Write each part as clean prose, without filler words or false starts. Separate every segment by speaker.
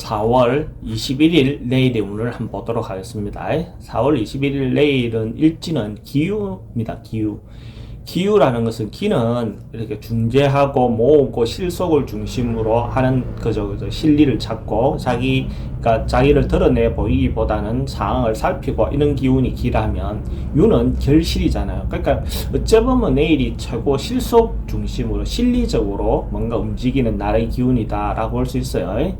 Speaker 1: 4월 21일 내일의 운을 한번 보도록 하겠습니다. 4월 21일 내일은 일지는 기유입니다. 기유. 기유라는 것은 기는 이렇게 중재하고 모으고 실속을 중심으로 하는 그저 실리를 찾고 자기를 드러내 보이기보다는 상황을 살피고 이런 기운이 기라면 유는 결실이잖아요. 그러니까 어쩌면 내일이 최고 실속 중심으로 실리적으로 뭔가 움직이는 날의 기운이다라고 볼 수 있어요.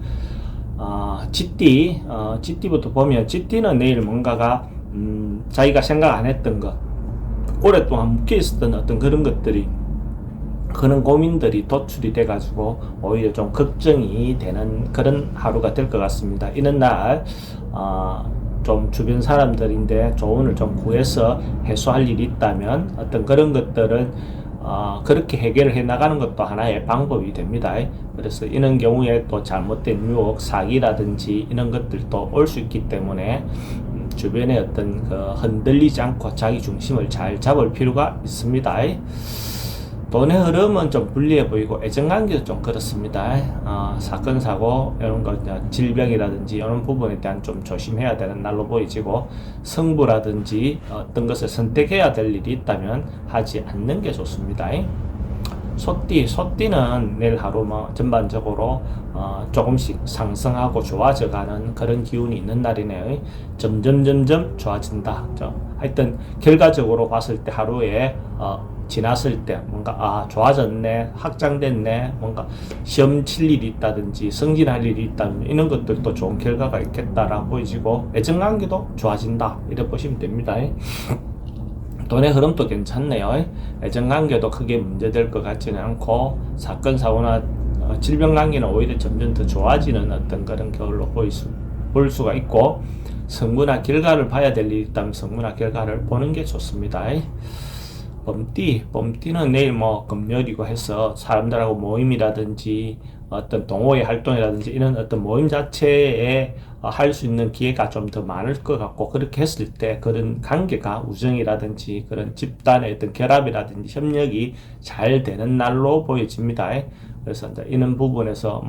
Speaker 1: 쥐띠부터 보면 쥐띠는 내일 뭔가가 자기가 생각 안 했던 것, 오랫동안 묶여 있었던 어떤 그런 것들이, 그런 고민들이 도출이 돼가지고 오히려 좀 걱정이 되는 그런 하루가 될 것 같습니다. 이런 날 좀 주변 사람들인데 조언을 좀 구해서 해소할 일이 있다면 어떤 그런 것들은 그렇게 해결을 해 나가는 것도 하나의 방법이 됩니다. 그래서 이런 경우에 또 잘못된 유혹, 사기라든지 이런 것들도 올 수 있기 때문에 주변에 어떤 흔들리지 않고 자기 중심을 잘 잡을 필요가 있습니다. 돈의 흐름은 좀 불리해 보이고 애정관계도 좀 그렇습니다. 사건, 사고 이런 거, 질병이라든지 이런 부분에 대한 좀 조심해야 되는 날로 보이지고, 승부라든지 어떤 것을 선택해야 될 일이 있다면 하지 않는 게 좋습니다. 소띠는 내일 하루 전반적으로 조금씩 상승하고 좋아져가는 그런 기운이 있는 날이네요. 점점 좋아진다. 하여튼 결과적으로 봤을 때 하루에 지났을 때 뭔가 좋아졌네, 확장됐네, 뭔가 시험 칠 일이 있다든지 승진할 일이 있다면 이런 것들도 좋은 결과가 있겠다라고 보이지고, 애정관계도 좋아진다 이렇게 보시면 됩니다. 돈의 흐름도 괜찮네요. 애정관계도 크게 문제될 것 같지는 않고, 사건, 사고나 질병관계는 오히려 점점 더 좋아지는 어떤 그런 겨울로 볼 수가 있고, 성부나 결과를 봐야 될 일이 있다면 성부나 결과를 보는 게 좋습니다. 범띠는 내일 금요일이고 해서 사람들하고 모임이라든지 어떤 동호회 활동이라든지 이런 어떤 모임 자체에 할 수 있는 기회가 좀 더 많을 것 같고, 그렇게 했을 때 그런 관계가, 우정이라든지 그런 집단의 어떤 결합이라든지 협력이 잘 되는 날로 보여집니다. 그래서 이제 이런 부분에서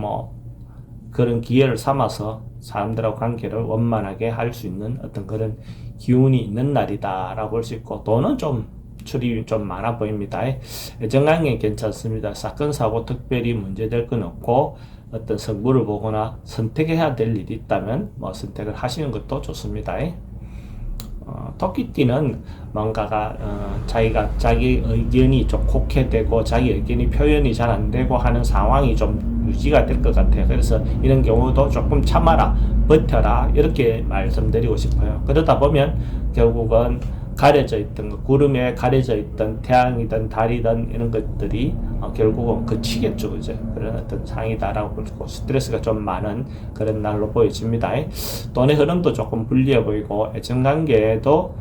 Speaker 1: 그런 기회를 삼아서 사람들하고 관계를 원만하게 할 수 있는 어떤 그런 기운이 있는 날이다라고 볼 수 있고, 돈은 좀 출입이 좀 많아 보입니다. 애정관계 괜찮습니다. 사건, 사고 특별히 문제될 건 없고, 어떤 승부를 보거나 선택해야 될 일이 있다면 선택을 하시는 것도 좋습니다. 토끼띠는 뭔가가 자기 의견이 좀 곡해되고 자기 의견이 표현이 잘 안 되고 하는 상황이 좀 유지가 될 것 같아요. 그래서 이런 경우도 조금 참아라, 버텨라 이렇게 말씀드리고 싶어요. 그러다 보면 결국은 가려져 있던 것, 구름에 가려져 있던 태양이든 달이든 이런 것들이 결국은 그치겠죠. 그죠? 그런 어떤 상이다라고 볼고, 스트레스가 좀 많은 그런 날로 보여집니다. 돈의 흐름도 조금 불리해 보이고, 애정관계도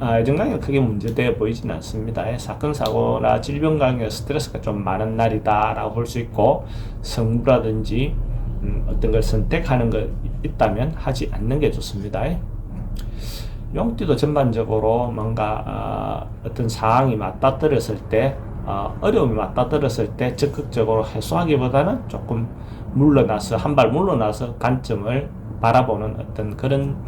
Speaker 1: 애정관계가 크게 문제되어 보이지는 않습니다. 사건, 사고나 질병관계 스트레스가 좀 많은 날이다라고 볼 수 있고, 성부라든지 어떤 걸 선택하는 것 있다면 하지 않는 게 좋습니다. 용띠도 전반적으로 뭔가 어떤 상황이 맞닥뜨렸을 때, 어려움이 맞닥뜨렸을 때 적극적으로 해소하기보다는 조금 한 발 물러나서 관점을 바라보는 어떤 그런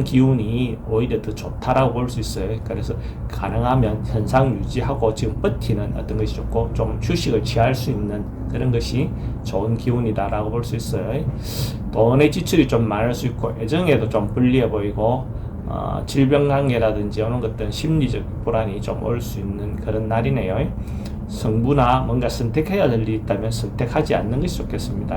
Speaker 1: 기운이 오히려 더 좋다라고 볼 수 있어요. 그래서 가능하면 현상 유지하고 지금 버티는 어떤 것이 좋고, 좀 휴식을 취할 수 있는 그런 것이 좋은 기운이다라고 볼 수 있어요. 돈의 지출이 좀 많을 수 있고, 애정에도 좀 불리해 보이고, 질병관계라든지 이런 것들은 심리적 불안이 좀 올 수 있는 그런 날이네요. 성부나 뭔가 선택해야 될 일이 있다면 선택하지 않는 것이 좋겠습니다.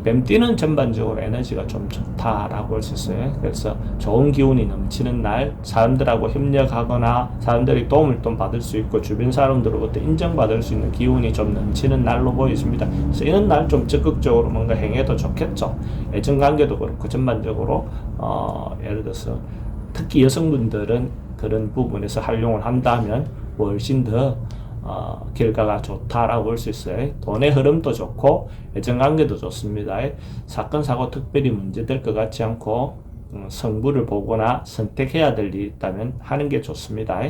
Speaker 1: 뱀띠는 전반적으로 에너지가 좀 좋다라고 볼 수 있어요. 그래서 좋은 기운이 넘치는 날, 사람들하고 협력하거나 사람들이 도움을 좀 받을 수 있고, 주변 사람들로부터 인정받을 수 있는 기운이 좀 넘치는 날로 보여집니다. 그래서 이런 날 좀 적극적으로 뭔가 행해도 좋겠죠. 애정관계도 그렇고 전반적으로 예를 들어서 특히 여성분들은 그런 부분에서 활용을 한다면 훨씬 더 결과가 좋다라고 볼 수 있어요. 돈의 흐름도 좋고 애정관계도 좋습니다. 사건, 사고 특별히 문제될 것 같지 않고, 성부를 보거나 선택해야 될 일이 있다면 하는 게 좋습니다.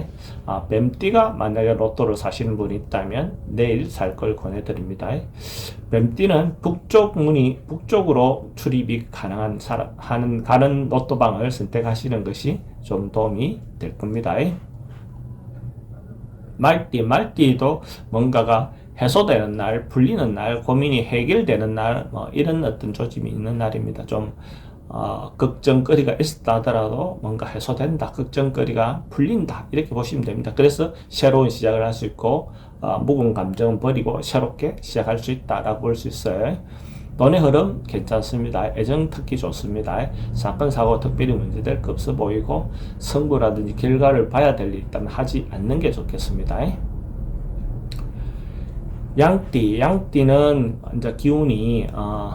Speaker 1: 뱀띠가 만약에 로또를 사시는 분이 있다면 내일 살 걸 권해드립니다. 뱀띠는 북쪽으로 출입이 가는 로또방을 선택하시는 것이 좀 도움이 될 겁니다. 말띠도 뭔가가 해소되는 날, 풀리는 날, 고민이 해결되는 날, 이런 어떤 조짐이 있는 날입니다. 좀 걱정거리가 있었다 하더라도 뭔가 해소된다, 걱정거리가 풀린다, 이렇게 보시면 됩니다. 그래서 새로운 시작을 할 수 있고 묵은 감정은 버리고 새롭게 시작할 수 있다라고 볼 수 있어요. 돈의 흐름 괜찮습니다. 애정 특히 좋습니다. 사건 사고 특별히 문제될 거 없어 보이고 승부라든지 결과를 봐야 될 일 있다면 하지 않는 게 좋겠습니다. 양띠는 이제 기운이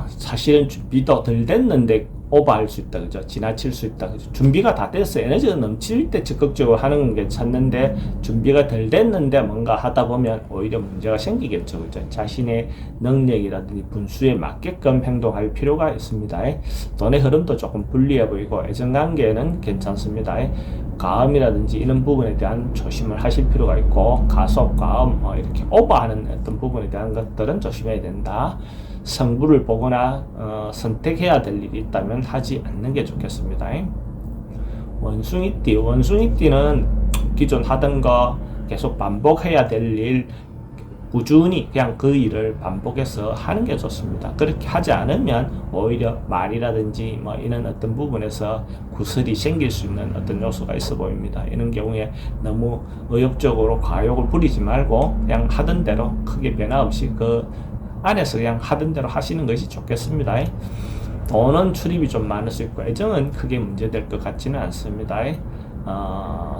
Speaker 1: 사실은 준비도 덜 됐는데 오버할 수 있다, 그죠? 지나칠 수 있다, 그죠? 준비가 다 됐어, 에너지가 넘칠 때 적극적으로 하는 건 괜찮는데 준비가 덜 됐는데 뭔가 하다 보면 오히려 문제가 생기겠죠, 그죠? 자신의 능력이라든지 분수에 맞게끔 행동할 필요가 있습니다. 돈의 흐름도 조금 불리해 보이고 애정관계는 괜찮습니다. 가음이라든지 이런 부분에 대한 조심을 하실 필요가 있고 가속, 가음 이렇게 오버하는 어떤 부분에 대한 것들은 조심해야 된다. 성부를 보거나 선택해야 될 일이 있다면 하지 않는 게 좋겠습니다. 원숭이띠는 기존 하던 거 계속 반복해야 될 일, 꾸준히 그냥 그 일을 반복해서 하는 게 좋습니다. 그렇게 하지 않으면 오히려 말이라든지 이런 어떤 부분에서 구설이 생길 수 있는 어떤 요소가 있어 보입니다. 이런 경우에 너무 의욕적으로 과욕을 부리지 말고 그냥 하던 대로 크게 변화 없이 그 안에서 그냥 하던 대로 하시는 것이 좋겠습니다. 돈은 출입이 좀 많을 수 있고 애정은 크게 문제될 것 같지는 않습니다.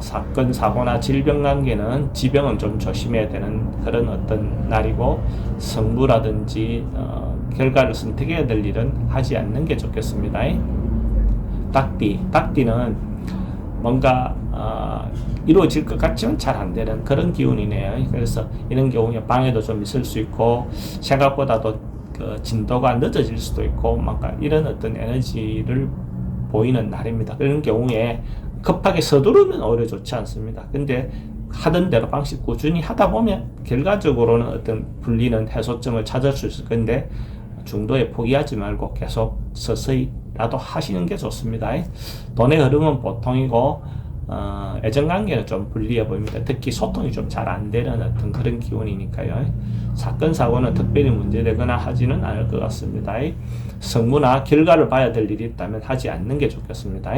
Speaker 1: 사건, 사고나 질병 관계는 지병은 좀 조심해야 되는 그런 어떤 날이고 성부라든지 결과를 선택해야 될 일은 하지 않는 게 좋겠습니다. 딱띠는 뭔가 이루어질 것 같지만 잘 안 되는 그런 기운이네요. 그래서 이런 경우에 방해도 좀 있을 수 있고 생각보다도 그 진도가 늦어질 수도 있고 뭔가 이런 어떤 에너지를 보이는 날입니다. 그런 경우에 급하게 서두르면 오히려 좋지 않습니다. 근데 하던 대로 방식 꾸준히 하다 보면 결과적으로는 어떤 불리는 해소점을 찾을 수 있을 건데 중도에 포기하지 말고 계속 서서히라도 하시는 게 좋습니다. 돈의 흐름은 보통이고 애정관계는 좀 불리해 보입니다. 특히 소통이 좀 잘 안 되는 어떤 그런 기운이니까요. 사건 사고는 특별히 문제되거나 하지는 않을 것 같습니다. 성무나 결과를 봐야 될 일이 있다면 하지 않는 게 좋겠습니다.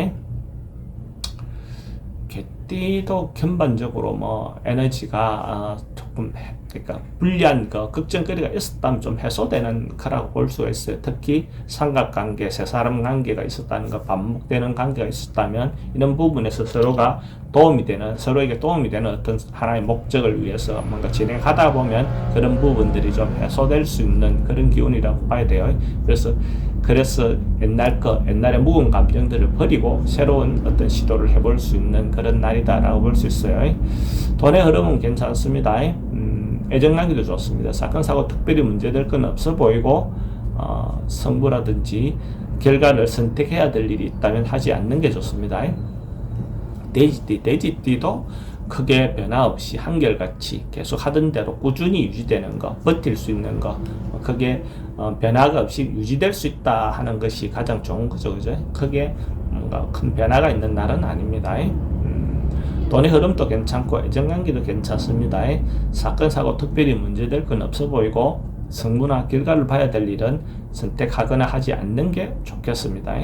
Speaker 1: 개띠도 전반적으로 에너지가 조금 그러니까 불리한 걱정거리가 있었다면 좀 해소되는 거라고 볼 수가 있어요. 특히 삼각관계, 세 사람 관계가 있었다는 거, 반복되는 관계가 있었다면 이런 부분에서 서로에게 도움이 되는 어떤 하나의 목적을 위해서 뭔가 진행하다 보면 그런 부분들이 좀 해소될 수 있는 그런 기운이라고 봐야 돼요. 그래서 옛날에 묵은 감정들을 버리고 새로운 어떤 시도를 해볼 수 있는 그런 날이다라고 볼 수 있어요. 돈의 흐름은 괜찮습니다. 애정관계도 좋습니다. 사건 사고 특별히 문제될 건 없어 보이고 성부라든지 결과를 선택해야 될 일이 있다면 하지 않는 게 좋습니다. 돼지띠도 크게 변화 없이 한결같이 계속 하던 대로 꾸준히 유지되는 거, 버틸 수 있는 거, 크게 변화가 없이 유지될 수 있다 하는 것이 가장 좋은 거죠, 그죠? 크게 뭔가 큰 변화가 있는 날은 아닙니다. 돈의 흐름도 괜찮고 애정관계도 괜찮습니다. 사건 사고 특별히 문제될 건 없어 보이고 성부나 결과를 봐야 될 일은 선택하거나 하지 않는 게 좋겠습니다.